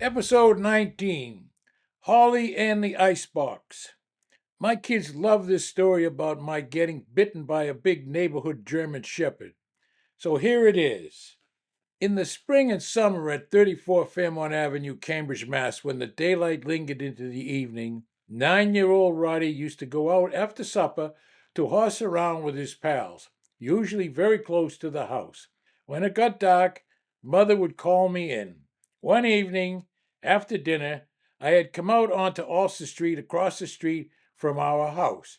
Episode 19, Holly and the Icebox. My kids love this story about my getting bitten by a big neighborhood German Shepherd. So here it is. In the spring and summer at 34 Fairmont Avenue, Cambridge, Mass., when the daylight lingered into the evening, 9-year-old Roddy used to go out after supper to horse around with his pals, usually very close to the house. When it got dark, Mother would call me in. One evening, after dinner, I had come out onto Ulster Street across the street from our house.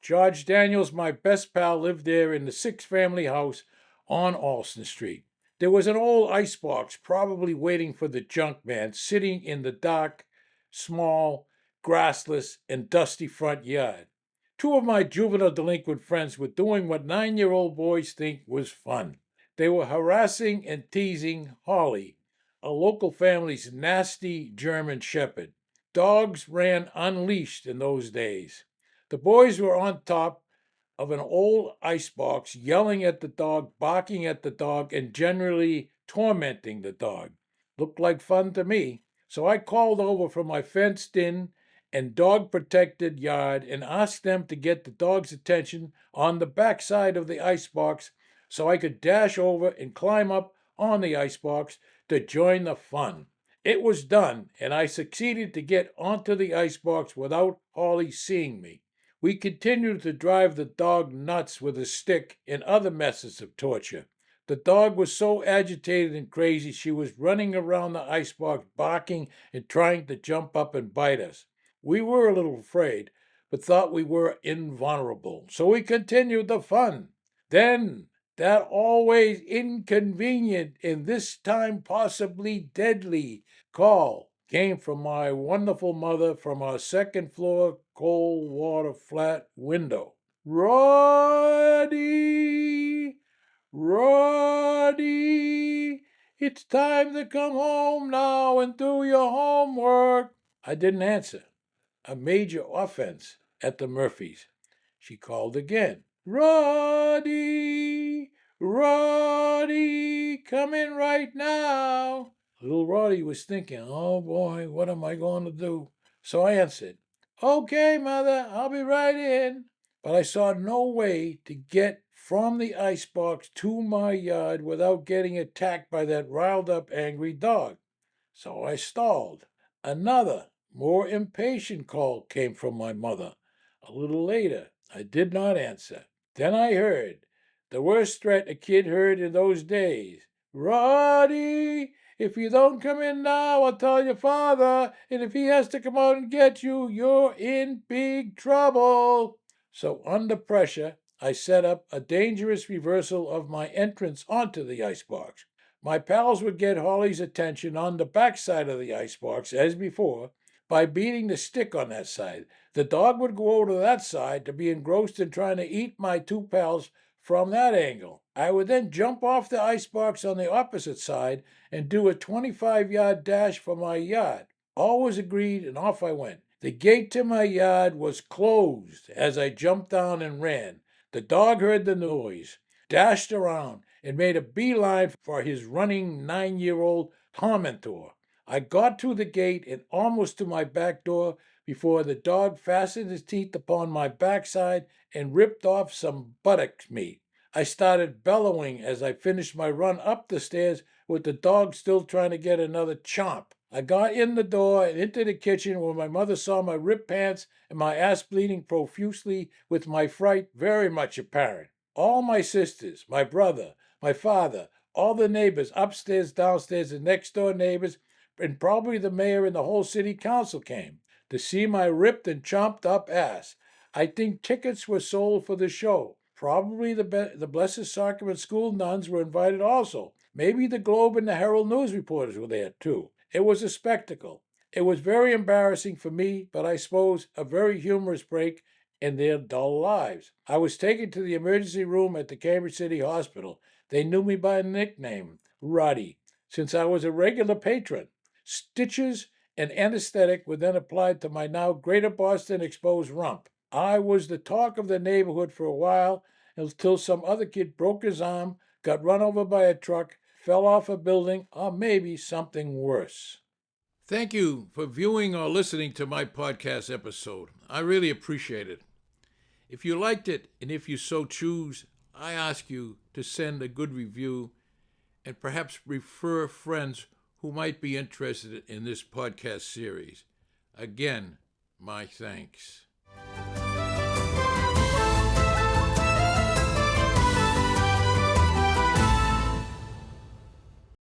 George Daniels, my best pal, lived there in the six-family house on Alston Street. There was an old icebox, probably waiting for the junk man, sitting in the dark, small, grassless, and dusty front yard. Two of my juvenile delinquent friends were doing what 9-year-old boys think was fun. They were harassing and teasing Holly, a local family's nasty German Shepherd. Dogs ran unleashed in those days. The boys were on top of an old icebox, yelling at the dog, barking at the dog, and generally tormenting the dog. Looked like fun to me. So I called over from my fenced in and dog protected yard and asked them to get the dog's attention on the back side of the icebox so I could dash over and climb up on the icebox to join the fun. It was done, and I succeeded to get onto the icebox without Holly seeing me. We continued to drive the dog nuts with a stick and other methods of torture. The dog was so agitated and crazy she was running around the icebox, barking and trying to jump up and bite us. We were a little afraid, but thought we were invulnerable, so we continued the fun. Then that always inconvenient and this time possibly deadly call came from my wonderful mother from our second floor cold water flat window. Roddy! Roddy! It's time to come home now and do your homework. I didn't answer. A major offense at the Murphys. She called again. Roddy! Roddy! Come in right now. Little Roddy was thinking, oh boy, what am I going to do? So I answered, okay, Mother, I'll be right in. But I saw no way to get from the icebox to my yard without getting attacked by that riled up, angry dog. So I stalled. Another, more impatient call came from my mother. A little later, I did not answer. Then I heard the worst threat a kid heard in those days. Roddy, if you don't come in now, I'll tell your father, and if he has to come out and get you, you're in big trouble. So under pressure, I set up a dangerous reversal of my entrance onto the icebox. My pals would get Holly's attention on the back side of the icebox, as before, by beating the stick on that side. The dog would go over to that side to be engrossed in trying to eat my two pals from that angle. I would then jump off the icebox on the opposite side and do a 25-yard dash for my yard. All was agreed, and off I went. The gate to my yard was closed as I jumped down and ran. The dog heard the noise, dashed around, and made a beeline for his running 9-year-old tormentor. I got to the gate and almost to my back door before the dog fastened his teeth upon my backside and ripped off some buttock meat. I started bellowing as I finished my run up the stairs with the dog still trying to get another chomp. I got in the door and into the kitchen where my mother saw my ripped pants and my ass bleeding profusely with my fright very much apparent. All my sisters, my brother, my father, all the neighbors, upstairs, downstairs, and next door neighbors, and probably the mayor and the whole city council came to see my ripped and chomped up ass. I think tickets were sold for the show. Probably the Blessed Sacrament School nuns were invited also. Maybe the Globe and the Herald news reporters were there too. It was a spectacle. It was very embarrassing for me, but I suppose a very humorous break in their dull lives. I was taken to the emergency room at the Cambridge City Hospital. They knew me by a nickname, Roddy, since I was a regular patron. Stitches and anesthetic were then applied to my now Greater Boston exposed rump. I was the talk of the neighborhood for a while until some other kid broke his arm, got run over by a truck, fell off a building, or maybe something worse. Thank you for viewing or listening to my podcast episode. I really appreciate it. If you liked it, and if you so choose, I ask you to send a good review and perhaps refer friends who might be interested in this podcast series. Again, my thanks.